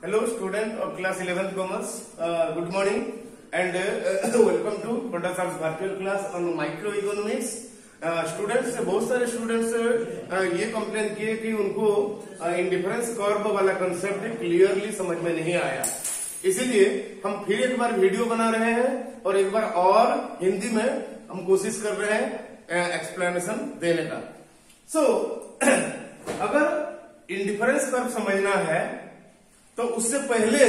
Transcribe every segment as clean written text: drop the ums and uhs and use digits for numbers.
Hello, student of class 11th commerce. Good morning and welcome to Ponda Sir's virtual class on microeconomics. Students बहुत सारे students ये complain किए कि उनको indifference curve वाला concept clearly समझ में नहीं आया, इसीलिए हम फिर एक बार वीडियो बना रहे हैं और एक बार और हिंदी में हम कोशिश कर रहे हैं एक्सप्लेनेशन देने का। अगर इंडिफरेंस कर्व समझना है तो उससे पहले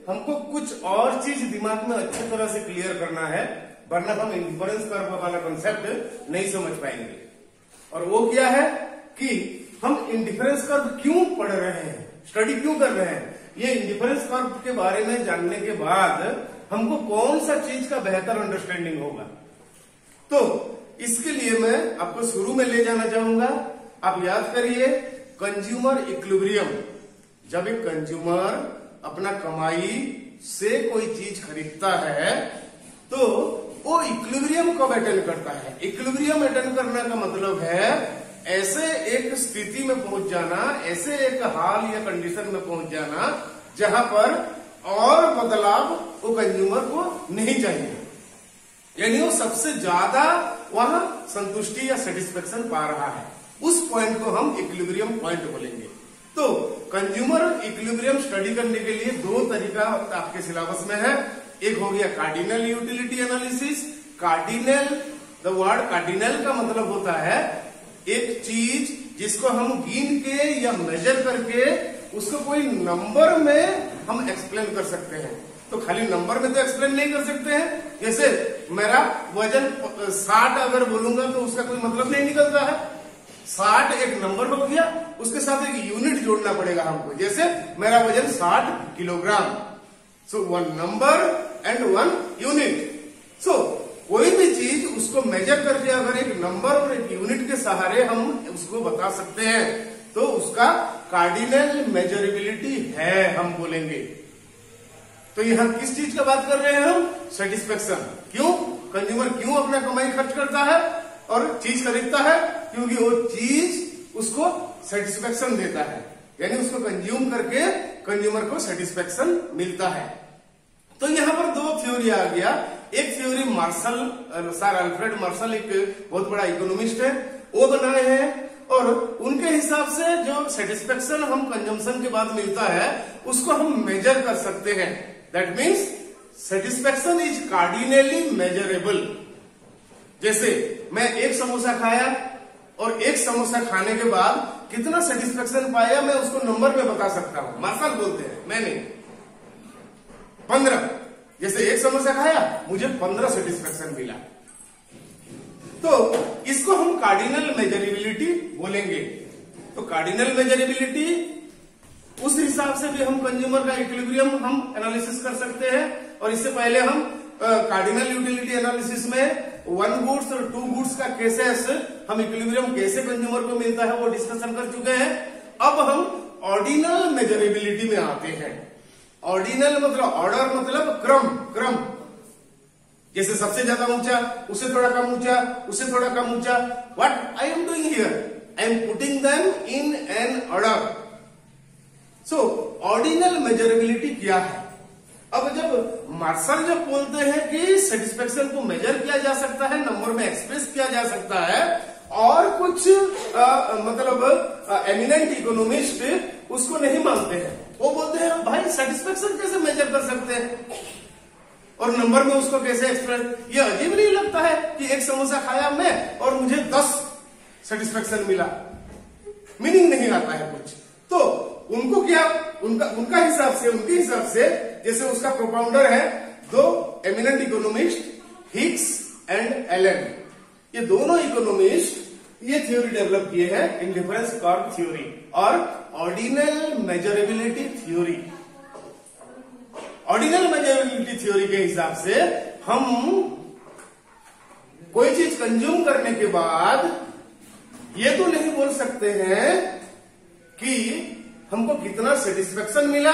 हमको कुछ और चीज दिमाग में अच्छी तरह से क्लियर करना है, वरना हम इंडिफरेंस कर्व वाला कंसेप्ट नहीं समझ पाएंगे। और वो क्या है कि हम इंडिफरेंस कर्व क्यों पढ़ रहे हैं, स्टडी क्यों कर रहे हैं। ये इंडिफरेंस कर्व के बारे में जानने के बाद हमको कौन सा चीज का बेहतर अंडरस्टैंडिंग होगा, तो इसके लिए मैं आपको शुरू में ले जाना चाहूंगा। आप याद करिए कंज्यूमर इक्विलिब्रियम। जब एक कंज्यूमर अपना कमाई से कोई चीज खरीदता है तो वो इक्विलिब्रियम कब अटेंड करता है। इक्विलिब्रियम अटेंड करने का मतलब है ऐसे एक स्थिति में पहुंच जाना, ऐसे एक हाल या कंडीशन में पहुंच जाना जहां पर और बदलाव वो कंज्यूमर को नहीं चाहिए, यानी वो सबसे ज्यादा वहां संतुष्टि या सेटिस्फेक्शन पा रहा है। उस पॉइंट को हम इक्विलिब्रियम पॉइंट बोलेंगे। तो कंज्यूमर इक्विलिब्रियम स्टडी करने के लिए दो तरीका आपके सिलेबस में है। एक हो गया cardinal utility analysis. Cardinal, the word cardinal का मतलब होता है एक चीज जिसको हम गिन के या मेजर करके उसको कोई नंबर में हम एक्सप्लेन कर सकते हैं। तो खाली नंबर में तो एक्सप्लेन नहीं कर सकते हैं। जैसे मेरा वजन 60 अगर बोलूंगा तो उसका कोई मतलब नहीं निकलता है। 60 एक नंबर हो गया, उसके साथ एक यूनिट जोड़ना पड़ेगा हमको। जैसे मेरा वजन 60 kilogram, so one number and one unit. So कोई भी चीज उसको मेजर करके अगर एक नंबर और एक यूनिट के सहारे हम उसको बता सकते हैं तो उसका कार्डिनल मेजरेबिलिटी है हम बोलेंगे। तो यहां किस चीज का बात कर रहे हैं हम? सेटिस्फेक्शन। क्यों कंज्यूमर क्यों अपना कमाई खर्च करता है और चीज खरीदता है? क्योंकि वो चीज उसको सेटिस्फेक्शन देता है, यानी उसको कंज्यूम करके कंज्यूमर को सेटिस्फेक्शन मिलता है। तो यहां पर दो थ्योरी आ गया। एक theory Marshall, sir Alfred Marshall एक बहुत बड़ा इकोनॉमिस्ट है, वो बनाए हैं और उनके हिसाब से जो सेटिस्फेक्शन हम कंजम्पशन के बाद मिलता है उसको हम मेजर कर सकते हैं। That means satisfaction is cardinally measurable. जैसे मैं एक समोसा खाया और एक समोसा खाने के बाद कितना सेटिस्फेक्शन पाया मैं उसको नंबर में बता सकता हूं। मार्शल बोलते हैं, मैं नहीं। 15, जैसे एक समोसा खाया मुझे 15 सेटिस्फेक्शन मिला। तो इसको हम कार्डिनल मेजरेबिलिटी बोलेंगे। तो कार्डिनल मेजरेबिलिटी उस हिसाब से भी हम कंज्यूमर का इक्विलिब्रियम हम एनालिसिस कर सकते हैं। और इससे पहले हम कार्डिनल यूटिलिटी एनालिसिस में 1 गुड्स और 2 गुड्स का केसेस हम इक्विलिब्रियम कैसे कंज्यूमर को मिलता है वो डिस्कशन कर चुके हैं। अब हम ऑर्डिनल मेजरेबिलिटी में आते हैं। ऑर्डिनल मतलब ऑर्डर, मतलब क्रम। जैसे सबसे ज्यादा ऊंचा, उससे थोड़ा कम ऊंचा, उससे थोड़ा कम ऊंचा। What I am doing here? I am putting them in an order. So ordinal measurability क्या है? अब जब मार्शल जब बोलते हैं कि सेटिस्फेक्शन को मेजर किया जा सकता है, नंबर में एक्सप्रेस किया जा सकता है, और कुछ मतलब एमिनेंट इकोनॉमिस्ट उसको नहीं मानते हैं। वो बोलते हैं भाई सेटिस्फेक्शन कैसे मेजर कर सकते हैं और नंबर में उसको कैसे एक्सप्रेस। ये अजीब नहीं लगता है कि एक समोसा खाया मैं और मुझे 10 सेटिस्फेक्शन मिला, मीनिंग नहीं आता है कुछ। तो उनको क्या, उनका हिसाब से, उनके हिसाब से, जैसे उसका प्रोपाउंडर है दो eminent economists, Hicks and Allen. ये दोनों इकोनॉमिस्ट ये थ्योरी डेवलप किए हैं, इंडिफरेंस कर्व थ्योरी और ordinal measurability theory. Ordinal measurability theory के हिसाब से हम कोई चीज कंज्यूम करने के बाद ये तो नहीं बोल सकते हैं कि हमको कितना सेटिस्फेक्शन मिला,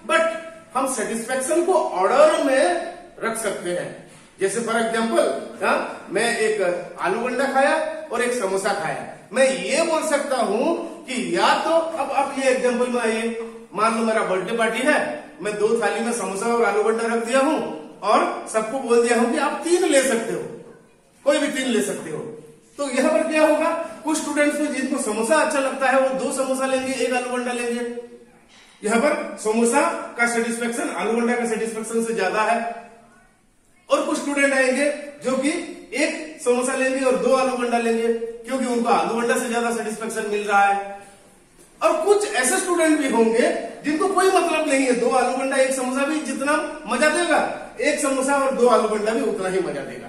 बट हम सेटिस्फेक्शन को ऑर्डर में रख सकते हैं। जैसे फॉर एग्जाम्पल मैं एक आलू बंडा खाया और एक समोसा खाया, मैं ये बोल सकता हूं कि या तो अब आप ये एग्जांपल में आइए, मान लो मेरा बर्थडे पार्टी है, मैं 2 थाली में समोसा और आलू बंडा रख दिया हूं और सबको बोल दिया हूं कि आप 3 ले सकते हो, कोई भी 3 ले सकते हो। तो यहां पर क्या होगा, कुछ स्टूडेंट्स में जिनको समोसा अच्छा लगता है वो 2 समोसा लेंगे, 1 आलू बंडा लेंगे। यहां पर समोसा का सेटिस्फेक्शन आलू बंडा का सेटिस्फेक्शन से ज्यादा है। और कुछ स्टूडेंट आएंगे जो कि 1 समोसा लेंगे और 2 आलू बंडा लेंगे, क्योंकि उनको आलू बंडा से ज्यादा सेटिस्फेक्शन मिल रहा है। और कुछ ऐसे स्टूडेंट भी होंगे जिनको कोई मतलब नहीं है, 2 आलू बंडा 1 समोसा भी जितना मजा देगा, 1 समोसा और 2 आलू बंडा भी उतना ही मजा देगा।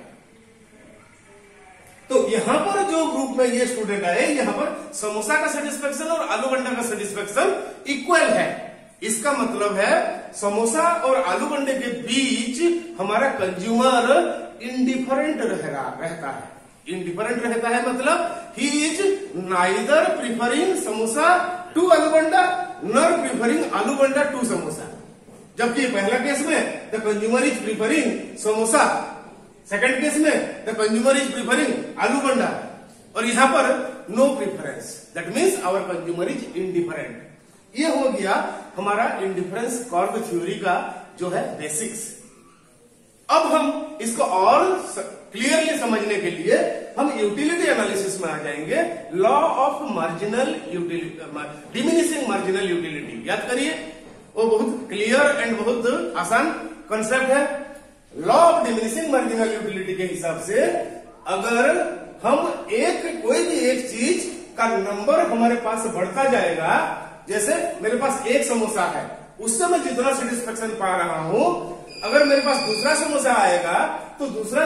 तो यहां पर जो ग्रुप में ये स्टूडेंट आए, यहां पर समोसा का सेटिस्फेक्शन और आलू बंडा का सेटिस्फेक्शन इक्वल है। इसका मतलब है समोसा और आलू बंडे के बीच हमारा कंज्यूमर इंडिफरेंट रहता है। इंडिफरेंट रहता है मतलब ही is neither preferring samosa to aloo bonda नर preferring aloo Banda to samosa. जबकि पहला केस में the consumer is preferring samosa, second case में the consumer is preferring aloo bonda, और यहां पर no preference, that means our consumer is indifferent. ये हो गया हमारा इंडिफरेंस कर्व थ्योरी का जो है बेसिक्स। अब हम इसको और क्लियरली समझने के लिए हम यूटिलिटी एनालिसिस में आ जाएंगे। Law of marginal utility, diminishing marginal utility याद करिए, वो बहुत क्लियर एंड बहुत आसान कंसेप्ट है। Law of diminishing marginal utility के हिसाब से अगर हम कोई भी एक चीज का नंबर हमारे पास बढ़ता जाएगा, जैसे मेरे पास 1 समोसा है, उससे मैं जितना सेटिस्फेक्शन पा रहा हूं, अगर मेरे पास दूसरा समोसा आएगा तो दूसरा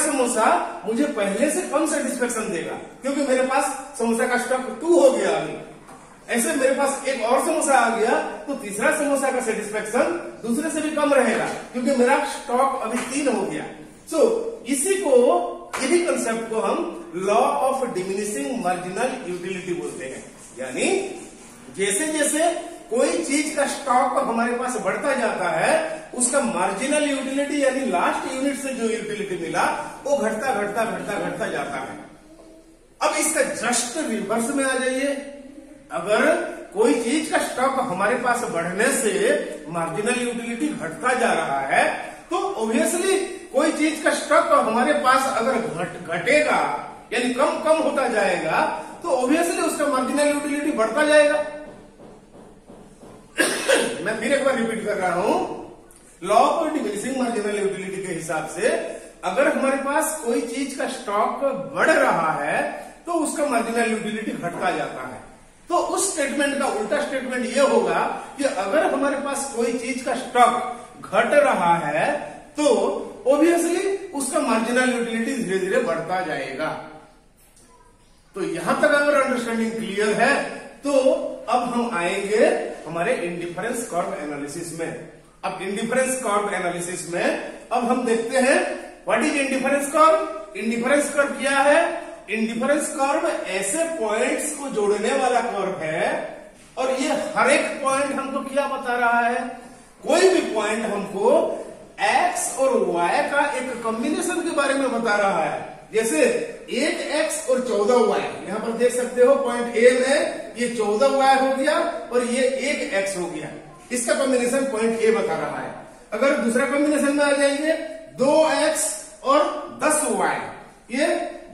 समोसा मुझे पहले से कम सेटिस्फेक्शन देगा, क्योंकि मेरे पास समोसा का स्टॉक 2 हो गया अभी। ऐसे मेरे पास एक और समोसा आ गया तो तीसरा समोसा का सेटिस्फेक्शन दूसरे से भी कम रहेगा, क्योंकि मेरा स्टॉक अभी 3 हो गया। यही कंसेप्ट को हम law of diminishing marginal utility बोलते हैं। यानी जैसे जैसे कोई चीज का स्टॉक हमारे पास बढ़ता जाता है, उसका मार्जिनल यूटिलिटी यानी लास्ट यूनिट से जो यूटिलिटी मिला वो घटता जाता है। अब इसका जस्ट रिवर्स में आ जाइए। अगर कोई चीज का स्टॉक हमारे पास बढ़ने से मार्जिनल यूटिलिटी घटता जा रहा है, तो ऑब्वियसली कोई चीज का स्टॉक हमारे पास अगर घटेगा यानी कम होता जाएगा, तो ऑब्वियसली उसका मार्जिनल यूटिलिटी बढ़ता जाएगा। मैं फिर एक बार रिपीट कर रहा हूं, law of diminishing marginal utility के हिसाब से अगर हमारे पास कोई चीज का स्टॉक बढ़ रहा है तो उसका मार्जिनल यूटिलिटी घटता जाता है। तो उस स्टेटमेंट का उल्टा स्टेटमेंट यह होगा कि अगर हमारे पास कोई चीज का स्टॉक घट रहा है तो ऑब्वियसली उसका मार्जिनल यूटिलिटी धीरे धीरे बढ़ता जाएगा। तो यहां तक अगर अंडरस्टैंडिंग क्लियर है तो अब हम आएंगे हमारे इंडिफरेंस कर्व एनालिसिस में। अब इंडिफरेंस कर्व एनालिसिस में अब हम देखते हैं what is indifference curve. Indifference curve क्या है? इंडिफरेंस कर्व ऐसे पॉइंट्स को जोड़ने वाला कर्व है, और ये हर एक पॉइंट हमको क्या बता रहा है? कोई भी पॉइंट हमको x और y का एक कॉम्बिनेशन के बारे में बता रहा है। जैसे 8x और 14y, यहां पर देख सकते हो पॉइंट ए में ये 14y हो गया और ये 1x हो गया। इसका कॉम्बिनेशन पॉइंट ए बता रहा है। अगर दूसरा कॉम्बिनेशन में आ जाएंगे 2x और 10y, ये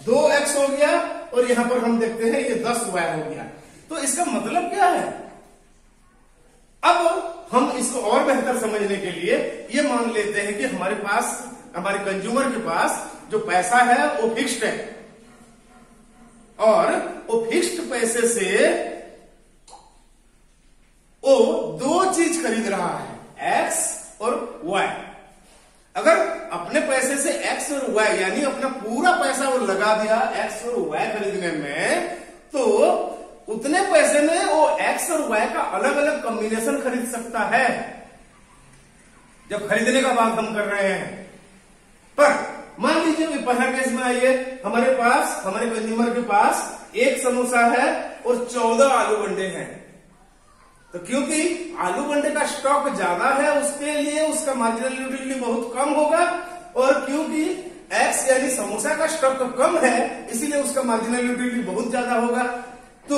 2x हो गया और यहां पर हम देखते हैं ये 10y हो गया। तो इसका मतलब क्या है? अब हम इसको और बेहतर समझने के लिए ये मान लेते हैं कि हमारे पास, हमारे कंज्यूमर के पास जो पैसा है वो फिक्स्ड है, और वो फिक्स्ड पैसे से वो 2 चीज खरीद रहा है, x और y। अगर अपने पैसे से x और y यानी अपना पूरा पैसा वो लगा दिया x और y खरीदने में, तो उतने पैसे में वो x और y का अलग अलग कॉम्बिनेशन खरीद सकता है जब खरीदने का बात हम कर रहे हैं। पर मान लीजिए पहला केस में आइए, हमारे पास, हमारे कंज्यूमर के पास 1 समोसा है और 14 आलू बंडे हैं। तो क्योंकि आलू बंडे का स्टॉक ज्यादा है उसके लिए उसका मार्जिनल यूटिलिटी बहुत कम होगा, और क्योंकि एक्स यानी समोसा का स्टॉक कम है, इसीलिए उसका मार्जिनल यूटिलिटी बहुत ज्यादा होगा। तो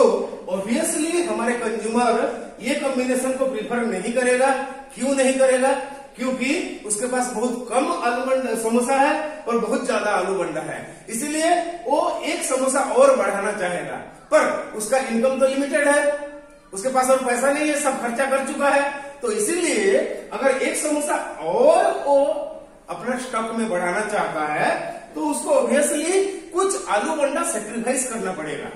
ऑब्वियसली हमारे कंज्यूमर ये कॉम्बिनेशन को प्रीफर नहीं करेगा। क्यों नहीं करेगा? क्योंकि उसके पास बहुत कम आलू समोसा है और बहुत ज्यादा आलू बंडा है, इसीलिए वो एक समोसा और बढ़ाना चाहेगा। पर उसका इनकम तो लिमिटेड है, उसके पास और पैसा नहीं है, सब खर्चा कर चुका है। तो इसीलिए अगर एक समोसा और वो अपना स्टॉक में बढ़ाना चाहता है तो उसको ऑब्वियसली कुछ आलू बंडा सेक्रीफाइस करना पड़ेगा।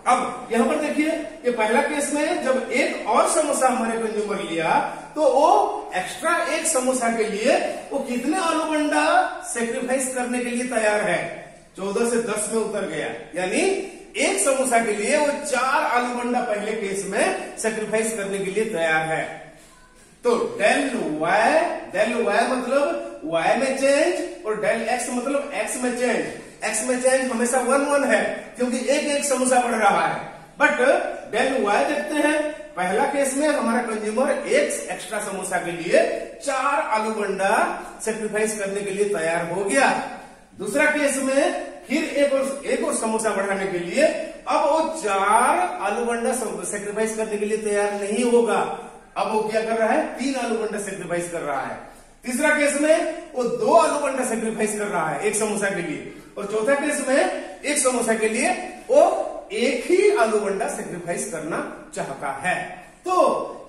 अब यहां पर देखिए कि पहला केस में जब एक और समोसा हमारे कंज्यूमर लिया तो वो एक्स्ट्रा एक समोसा के लिए वो कितने आलू बंडा सेक्रीफाइस करने के लिए तैयार है? 14 से 10 में उतर गया, यानी एक समोसा के लिए वो 4 आलू बंडा पहले केस में सेक्रीफाइस करने के लिए तैयार है। तो डेल वाई मतलब वाई में चेंज और डेल एक्स मतलब एक्स में चेंज। एक्स में चेंज हमेशा 1-1 है क्योंकि एक समोसा बढ़ रहा है। बट डेल वाई देखते हैं, पहला केस में हमारा कंज्यूमर एक एक्स्ट्रा समोसा के लिए 4 आलू बंडा सेक्रीफाइस करने के लिए तैयार हो गया। दूसरा केस में फिर एक और समोसा बढ़ाने के लिए अब वो 4 आलू बंडा सेक्रीफाइस करने के लिए तैयार नहीं होगा। अब वो क्या कर रहा है? 3 आलू बंडा सेक्रीफाइस कर रहा है। तीसरा केस में वो 2 आलू बंडा सेक्रीफाइस कर रहा है एक समोसा के लिए, और चौथा केस में एक समोसा के लिए वो एक ही आलू बंडा सेक्रीफाइस करना चाहता है। तो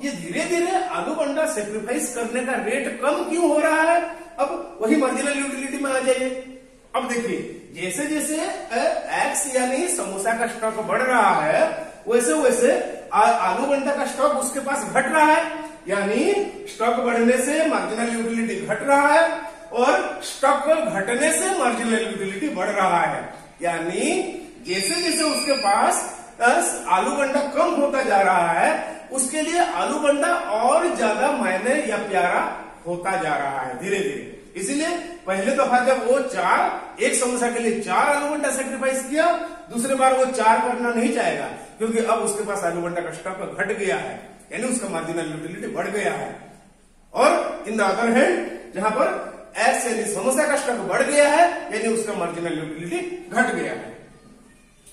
ये धीरे धीरे आलू बंडा सेक्रीफाइस करने का रेट कम क्यों हो रहा है? अब वही मार्जिनल यूटिलिटी में आ जाइए। अब देखिए जैसे जैसे एक्स यानी समोसा का स्टॉक बढ़ रहा है वैसे वैसे आलू बंडा का स्टॉक उसके पास घट रहा है, यानी स्टॉक बढ़ने से मार्जिनल यूटिलिटी घट रहा है और स्टॉक घटने से मार्जिनल यूटिलिटी बढ़ रहा है। यानी जैसे जैसे उसके पास आलू बंडा कम होता जा रहा है उसके लिए आलू बंडा और ज्यादा मायने या प्यारा होता जा रहा है धीरे धीरे। इसीलिए पहले दफा जब वो एक समोसा के लिए 4 आलू बंडा सेक्रीफाइस किया, दूसरे बार वो 4 करना नहीं चाहेगा क्योंकि अब उसके पास आलू बंडा का स्टॉक घट गया है, यानी उसका मार्जिनल यूटिलिटी बढ़ गया है। और इन द अदर हैंड जहां पर एक्स यानी समोसा का स्टॉक बढ़ गया है यानी उसका मार्जिनल यूटिलिटी घट गया है।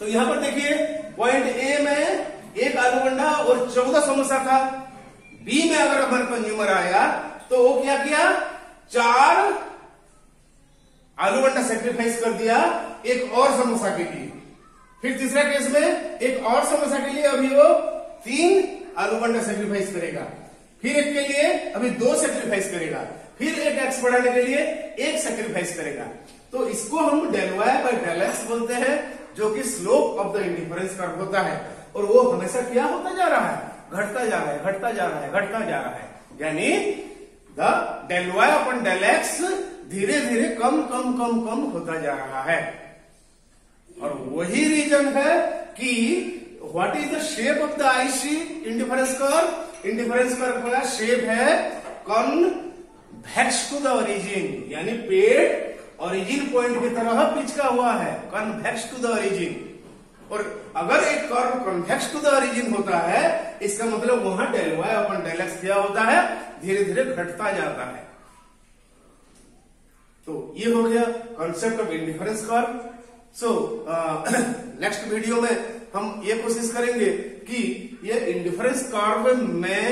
तो यहां पर देखिए पॉइंट ए में 1 आलू बंडा और 14 समोसा था। बी में अगर हमारा कंज्यूमर आया तो वो क्या किया? 4 आलू बंडा सेक्रीफाइस कर दिया एक और समोसा के लिए। फिर तीसरा केस में एक और समोसा के लिए अभी वो 3 आलू बंडा सेक्रीफाइस करेगा। फिर एक के लिए अभी 2 सेक्रीफाइस करेगा। फिर एक एक्स बढ़ाने के लिए 1 सेक्रीफाइस करेगा। तो इसको हम del y by del x बोलते हैं, जो कि slope of the indifference curve होता है। और वो हमेशा क्या होता जा रहा है? घटता जा रहा है, घटता जा रहा है, घटता जा रहा है। यानी the del y upon del x धीरे धीरे कम कम कम कम होता जा रहा है। और वही रीजन है कि what is the shape of the IC indifference curve? Indifference curve का शेप है कॉन्वेक्स टू द ओरिजिन, यानी पेड़ ओरिजिन पॉइंट की तरह पिचका हुआ है, कॉन्वेक्स टू द ओरिजिन। और अगर एक curve convex to the origin होता है इसका मतलब वहां del y upon del x क्या होता है? धीरे धीरे घटता जाता है। तो ये हो गया concept of indifference curve. So next video में हम ये कोशिश करेंगे कि ये इंडिफरेंस कर्व में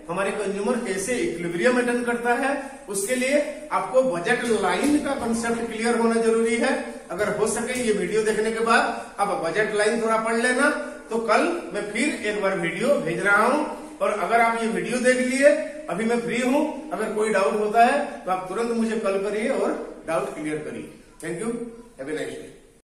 हमारे कंज्यूमर कैसे इक्विलिब्रियम अटेन करता है। उसके लिए आपको बजट लाइन का कॉन्सेप्ट क्लियर होना जरूरी है। अगर हो सके ये वीडियो देखने के बाद आप बजट लाइन थोड़ा पढ़ लेना, तो कल मैं फिर एक बार वीडियो भेज रहा हूं। और अगर आप ये वीडियो देख लिए, अभी मैं फ्री हूं, अगर कोई डाउट होता है तो आप तुरंत मुझे कॉल करिए और डाउट क्लियर करिए। Thank you, have a nice day.